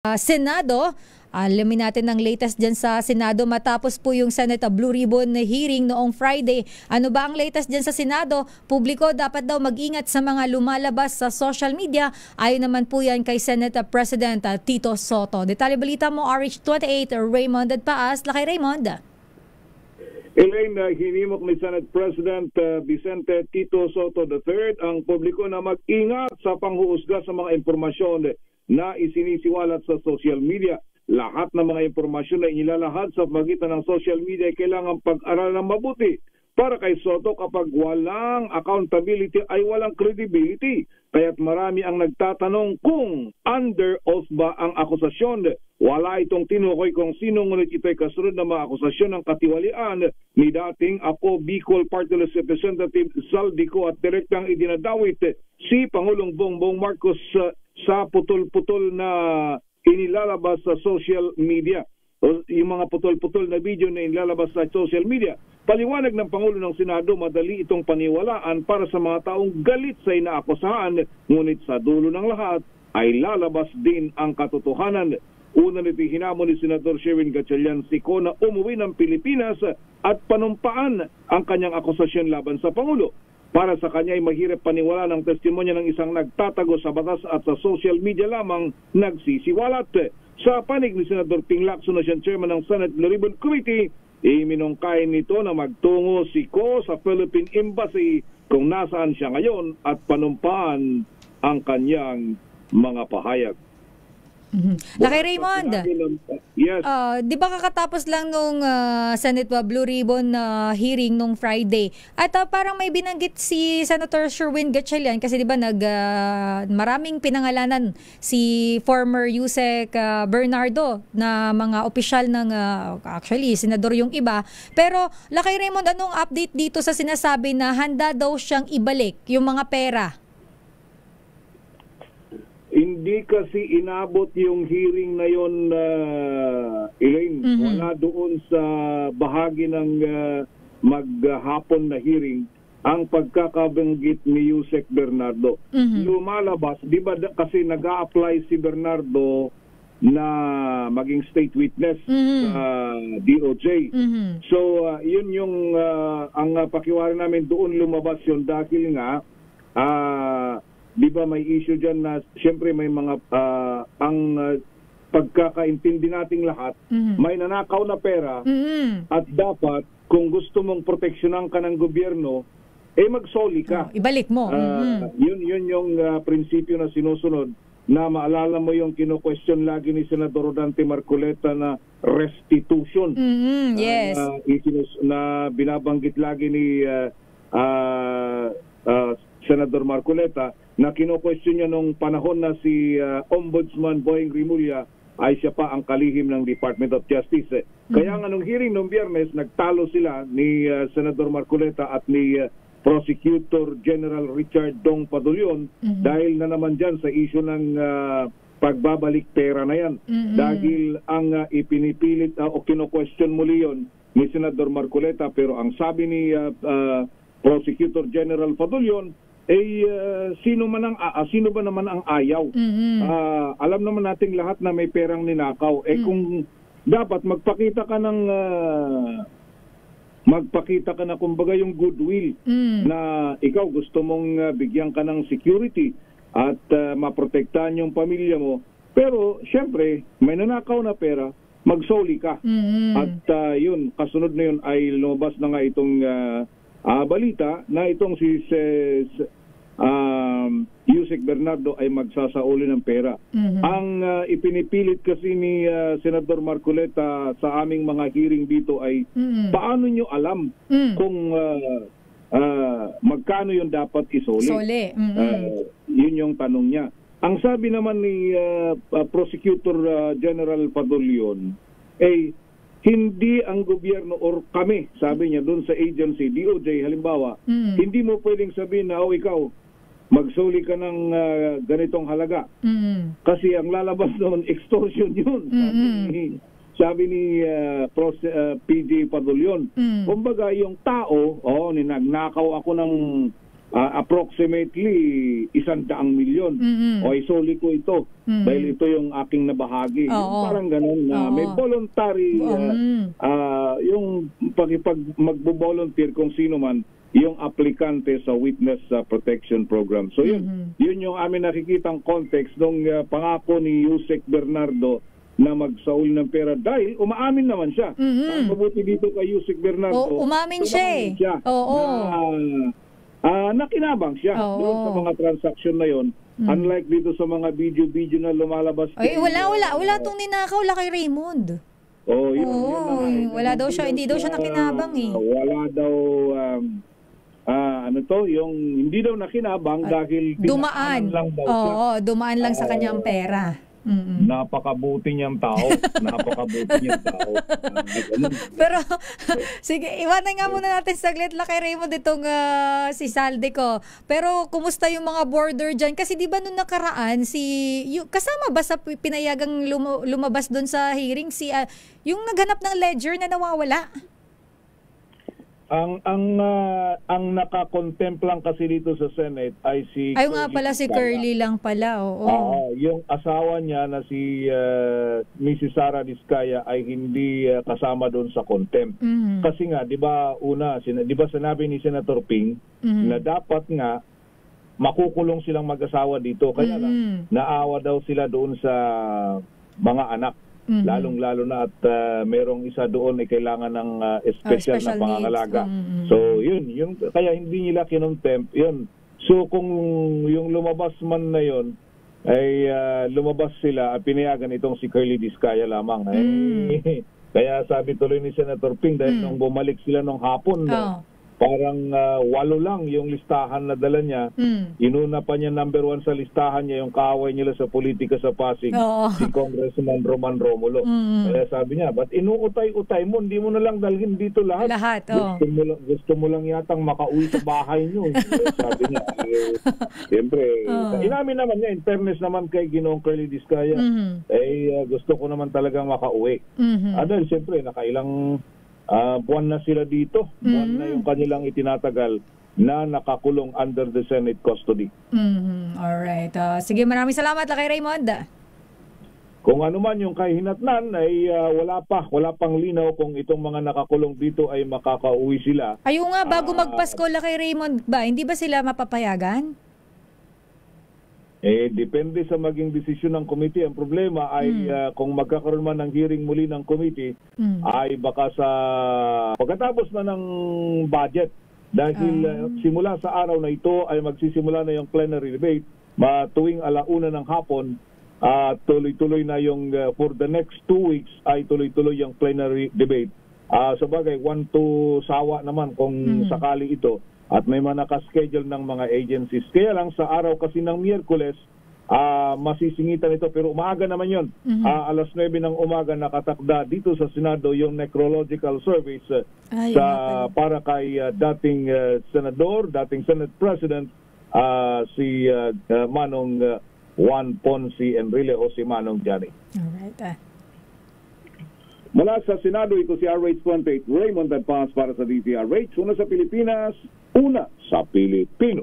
Senado. Alamin natin ang latest dyan sa Senado matapos po yung Senate Blue Ribbon hearing noong Friday. Ano ba ang latest dyan sa Senado? Publiko dapat daw mag-ingat sa mga lumalabas sa social media. Ayon naman po yan kay Senate President Tito Sotto. Detalye balita mo, RH28, Raymond Adpaas. Lakay Raymond. Elaine, hinimok ni Senate President Vicente Tito Sotto III ang publiko na mag-ingat sa panghuhusga sa mga impormasyon na isinisiwalat sa social media. Lahat ng mga impormasyon na inilalahad sa pagitan ng social media ay kailangan pag-aralan ng mabuti. Para kay Sotto, kapag walang accountability ay walang credibility. Kaya't marami ang nagtatanong kung under oath ba ang akusasyon. Wala itong tinukoy kung sino, ngunit ito'y kasunod na mga akusasyon ng katiwalian ni dating Apo Bicol Party List Representative Saldico at direktang idinadawit si Pangulong Bongbong Marcos sa putol-putol na inilalabas sa social media. O yung mga putol-putol na video na inilalabas sa social media. Paliwanag ng Pangulo ng Senado, madali itong paniwalaan para sa mga taong galit sa inaakusahan, ngunit sa dulo ng lahat ay lalabas din ang katotohanan. Una nito hinamon ni Senador Sherwin Gatchalian Sico na umuwi ng Pilipinas at panumpaan ang kanyang akusasyon laban sa Pangulo. Para sa kanya ay mahirap paniwala ng testimonya ng isang nagtatago sa batas at sa social media lamang nagsisiwalat. Sa panig ni Senador Ping Lacson na siyang chairman ng Senate Blue Ribbon Committee, iminungkay nito na magtungo si Ko sa Philippine Embassy kung nasaan siya ngayon at panumpaan ang kanyang mga pahayag. Lakay Raymond, yes. Di ba kakatapos lang nung Senate Blue Ribbon hearing nung Friday at parang may binanggit si Senator Sherwin Gatchalian kasi di ba maraming pinangalanan si former Yusek Bernardo na mga opisyal ng actually senador yung iba, pero Lakay Raymond, anong update dito sa sinasabi na handa daw siyang ibalik yung mga pera? Hindi kasi inabot yung hearing na yon, Elaine. Wala doon sa bahagi ng maghapon na hearing ang pagkakabanggit ni Yusek Bernardo. Lumalabas, di ba kasi nag-a-apply si Bernardo na maging state witness sa DOJ. So, yun yung ang pakiwari namin doon lumabas yun dahil nga di ba may issue dyan na siyempre may mga ang pagkakaintindi nating lahat, may nanakaw na pera at dapat kung gusto mong proteksyonan ka ng gobyerno, magsoli ka. Ibalik mo. Yun yung prinsipyo na sinusunod na maalala mo yung kino-question lagi ni Senador Rodante Marcoleta na restitution. Yes. Na binabanggit lagi ni Senador Marcoleta na kino-question niya nung panahon na si Ombudsman Boying Rimulya ay siya pa ang kalihim ng Department of Justice. Kaya nga nung hearing nung Biyernes, nagtalo sila ni Senador Marcoleta at ni Prosecutor General Richard Dong Padulyon dahil na naman dyan sa issue ng pagbabalik pera na yan. Dahil ang ipinipilit o kino-question muli yun ni Senador Marcoleta, pero ang sabi ni Prosecutor General Padulyon, sino ba naman ang ayaw? Alam naman nating lahat na may perang ninakaw. Kung dapat magpakita ka na kumbaga yung goodwill na ikaw gusto mong bigyan ka ng security at maprotektahan yung pamilya mo. Pero syempre, may nanakaw na pera, magsoli ka. At yun, kasunod na yun ay lumabas na nga itong balita na itong si Yusek Bernardo ay magsasauli ng pera. Ang ipinipilit kasi ni Senador Marcoleta sa aming mga hearing dito ay paano nyo alam kung magkano yung dapat isoli? Yun yung tanong niya. Ang sabi naman ni Prosecutor General Padulyon hindi ang gobyerno or kami, sabi niya doon sa agency, DOJ halimbawa, hindi mo pwedeng sabihin na ikaw magsuli ka ng ganitong halaga. Kasi ang lalabas doon, extortion yun. Sabi ni PJ Padulyon. Kumbaga yung tao, nagnakaw ako ng approximately 100 milyon. O isoli ko ito dahil ito yung aking nabahagi. Yung parang ganun na may voluntary yung magbo-volunteer kung sino man yung aplikante sa Witness Protection Program. So yun yung amin nakikitang context ng pangako ni Yusek Bernardo na magsauli ng pera dahil umaamin naman siya. Ang mabuti dito kay Yusek Bernardo, umamin siya nakinabang siya doon sa mga transaksyon na yon. Unlike dito sa mga video na lumalabas. Ay, wala tong ninakaw la kay Raymond. Wala daw siya, hindi daw siya nakinabang Wala daw yung hindi daw nakinabang dahil dumaan lang daw siya. Dumaan lang sa kanyang pera. Napakabuti niyang tao. Pero, sige, iwanan nga muna natin saglit la kay Raymond itong si Saldico. Pero, kumusta yung mga border dyan? Kasi di ba nung nakaraan, kasama ba sa pinayagang lumabas doon sa hearing, yung naghanap ng ledger na nawawala? Ang naka-contempt lang kasi dito sa Senate ay si Ay nga pala, si Curly lang pala. Yung asawa niya na si Mrs. Sara Diskaya ay hindi kasama doon sa contempt. Kasi nga, 'di ba sinabi ni Senator Ping na dapat nga makukulong silang mag-asawa dito. Kaya lang naawa daw sila doon sa mga anak. Lalong-lalo na at merong isa doon ay kailangan ng special na pangangalaga. So, yun kaya hindi nila kinontempt. Yun. So, kung yung lumabas man na yun, ay lumabas sila at pinayagan itong si Curly Diskaya lamang. Kaya sabi tuloy ni Senator Ping, dahil nung bumalik sila nung hapon, parang 8 lang yung listahan na dala niya. Inuna pa niya number 1 sa listahan niya yung kaaway nila sa politika sa Pasig, si Congressman Roman Romulo. Kaya sabi niya, ba't inuutay-utay mo? Hindi mo na lang dalhin dito lahat. Gusto mo lang yatang makauwi sa bahay niyo. Sabi niya, siyempre, inamin naman niya, in fairness naman kay Ginoong Curly Diskaya, gusto ko naman talagang makauwi. Dahil siyempre, nakailang buwan na sila dito. Buwan na yung kanilang itinatagal na nakakulong under the Senate custody. Alright. Sige, maraming salamat kay Raymond. Kung ano man yung kahinatnan ay wala pang linaw kung itong mga nakakulong dito ay makakauwi sila. Ayun nga, bago magpasko kay Raymond ba, hindi ba sila mapapayagan? Depende sa maging desisyon ng committee. Ang problema ay kung magkakaroon man ng hearing muli ng committee, ay baka sa pagkatapos na ng budget. Dahil simula sa araw na ito ay magsisimula na yung plenary debate. Tuwing 1:00 ng hapon, tuloy-tuloy na yung for the next 2 weeks ay tuloy-tuloy yung plenary debate. Sabagay, 1-2 sawa naman kung sakali ito. At may mga nakaschedule ng mga agencies. Kaya lang sa araw kasi ng Miyerkules, masisingitan ito. Pero umaga naman yun. 9:00 ng umaga nakatakda dito sa Senado yung necrological service para kay dating Senador, dating Senate President, si Manong Juan Ponce Enrile o si Manong Johnny. Alright. Mula sa Senado, ito si RH28 Raymond Advance para sa DZRH. Una sa Pilipinas, una sa Pilipino.